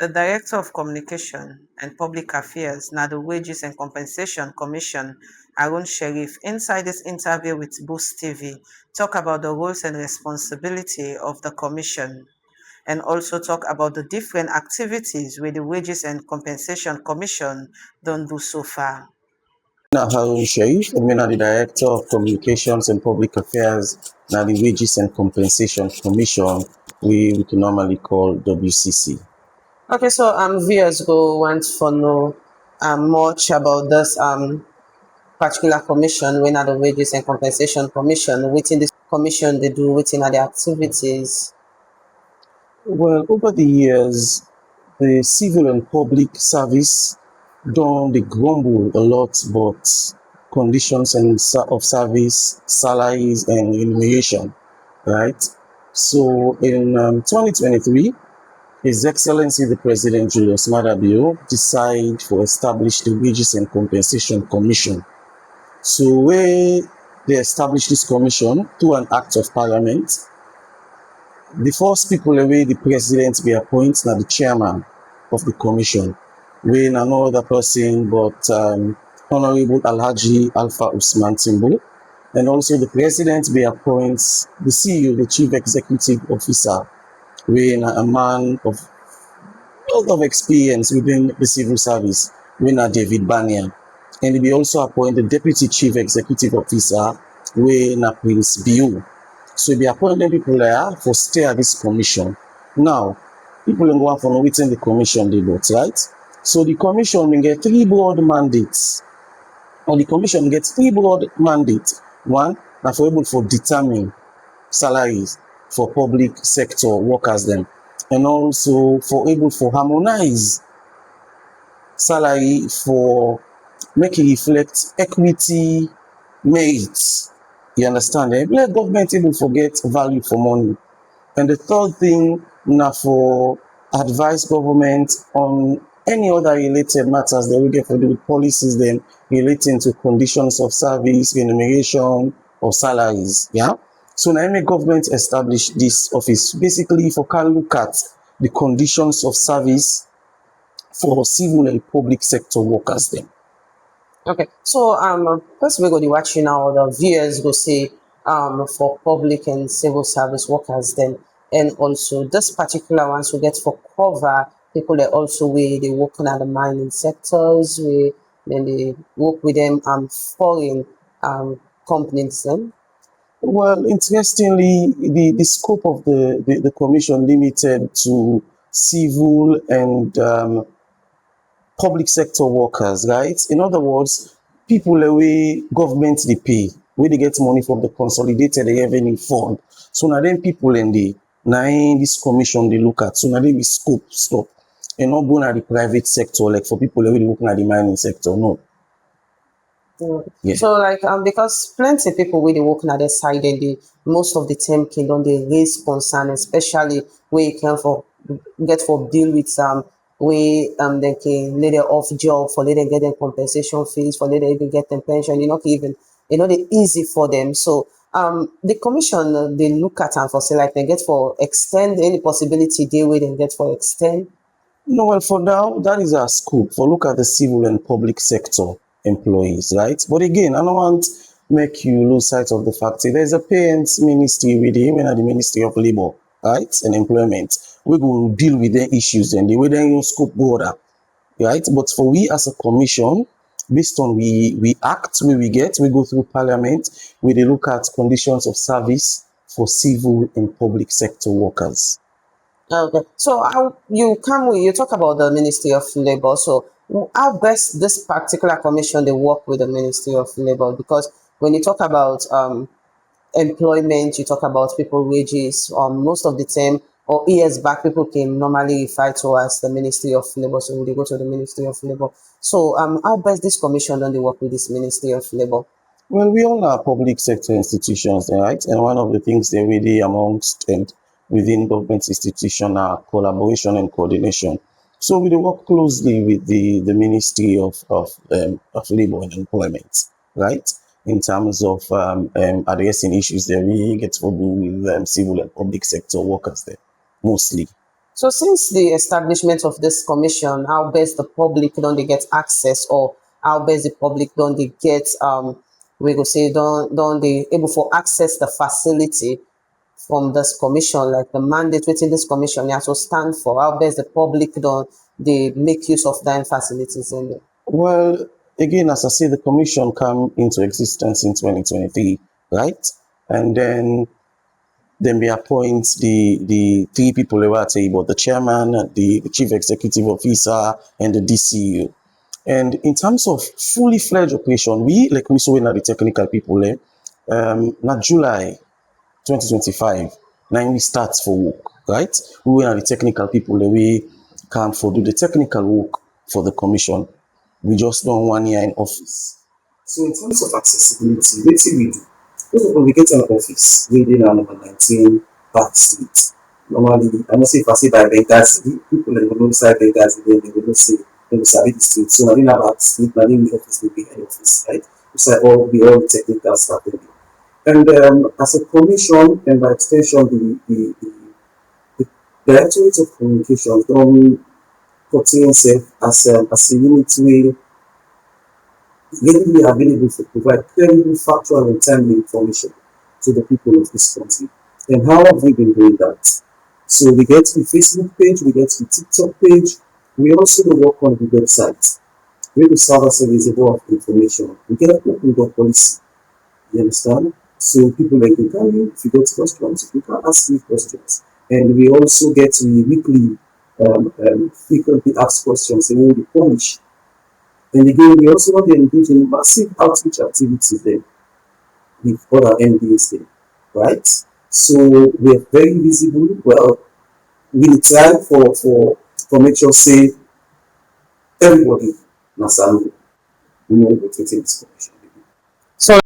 The Director of Communication and Public Affairs na the Wages and Compensation Commission, Haroun inside this interview with Boost TV, talk about the roles and responsibility of the commission and also talk about the different activities where the Wages and Compensation Commission don't do so far. Now, Haroun, I'm the Director of Communications and Public Affairs, now the Wages and Compensation Commission, we can normally call WCC. Okay, so viewers go want to know much about this particular commission, when are the Wages and Compensation Commission, within this commission they do within are the activities. Well, over the years, the civil and public service done they grumble a lot about conditions and of service, salaries, and remuneration, right? So in 2023, His Excellency the President Julius Madabio decided to establish the Wages and Compensation Commission. So where they established this commission through an act of parliament, the first people away the president be appointed now the chairman of the commission, when another person but Honorable Alhaji Alpha Usman Timbo, and also the president be appointed the CEO, the chief executive officer, when a man of a lot of experience within the civil service, when David Bania, and he be also appointed the deputy chief executive officer, when Prince Biu. So be appointing people there for stay at this commission. Now, people don't go for waiting the commission they got, right? So the commission will get three broad mandates. Or the commission gets three broad mandates. One, that for able to determine salaries for public sector workers them, and also for able to harmonize salary for making reflect equity merits. You understand? Let government able forget value for money. And the third thing now for advise government on any other related matters that we get for do with policies then relating to conditions of service, remuneration, or salaries. Yeah. So now make government establish this office basically for can look at the conditions of service for civil and public sector workers then. Okay, so first we're going to be watching now the viewers go say for public and civil service workers then, and also this particular ones we get for cover people that also where they work in the mining sectors, where then they work with them foreign companies then. Well, interestingly, the scope of the commission limited to civil and public sector workers, right? In other words, people away government they pay, where they get money from the consolidated revenue fund. So now then people in the now in this commission they look at. So now they be scope stop. And not going at the private sector, like for people away looking at the mining sector, no. Yeah. So like because plenty of people when they work on their side and they most of the time can don't they raise concern, especially where you can for get for deal with where they can let them off job for let them get them compensation fees for let them even get them pension, even they easy for them. So the commission they look at and for say like they get for extend any possibility they where they get for extend. No, well, for now, that is our scope for look at the civil and public sector employees, right? But again, I don't want make you lose sight of the fact that there's a parents ministry with him and the Ministry of Labor, right, and Employment. We will deal with their issues and the way they use scope border, right? But for we as a commission, based on we act, we go through parliament, we look at conditions of service for civil and public sector workers. Okay, so how you talk about the Ministry of Labor. So how best this particular commission they work with the Ministry of Labor? Because when you talk about employment, you talk about people wages. Most of the time, or years back, people can normally refer to as the Ministry of Labor. So they go to the Ministry of Labor. So how best this commission don't they work with this Ministry of Labor? Well, we all are public sector institutions, right? And one of the things they really amongst and within government institution are collaboration and coordination. So we work closely with the Ministry of Labor and Employment, right? In terms of addressing issues that we get to do with civil and public sector workers there, mostly. So since the establishment of this commission, how best the public don't they get access, or how best the public don't they get we go say don't they able for access the facility from this commission, like the mandate within this commission yeah to stand for, how best the public don't they make use of them facilities in there. Well, again, as I say, the commission came into existence in 2023, right? And then we appoint the three people over at table, the chairman, the chief executive officer, and the DCU. And in terms of fully fledged operation, we saw in the technical people, not July 2025, now we start for work, right? We are the technical people that we come for do the technical work for the commission. We just done 1 year in office. So in terms of accessibility, what do we do? First of all, we get an office within our number 19 Park Street. Normally, I must say if I say by Benghazi, people that will know side Benghazi, then they will not say they will sabi the street. So I didn't have a street, I didn't office, will be head office, right? So all the technical stuff. And as a commission, and by extension, the Directorate of Communications don't portray itself as a unit where readily available to provide credible, factual, and timely information to the people of this country. And how have we been doing that? So we get the Facebook page, we get the TikTok page, we also work on the website where we serve as a reservoir of information. We get an open door policy. You understand? So people like you can, if you get questions, you can ask me questions. And we also get the weekly frequently asked questions and we publish. And again, we also want to engage in massive outreach activities there with other MDs there, right? So we are very visible. Well, we try for make sure say everybody must know what it is.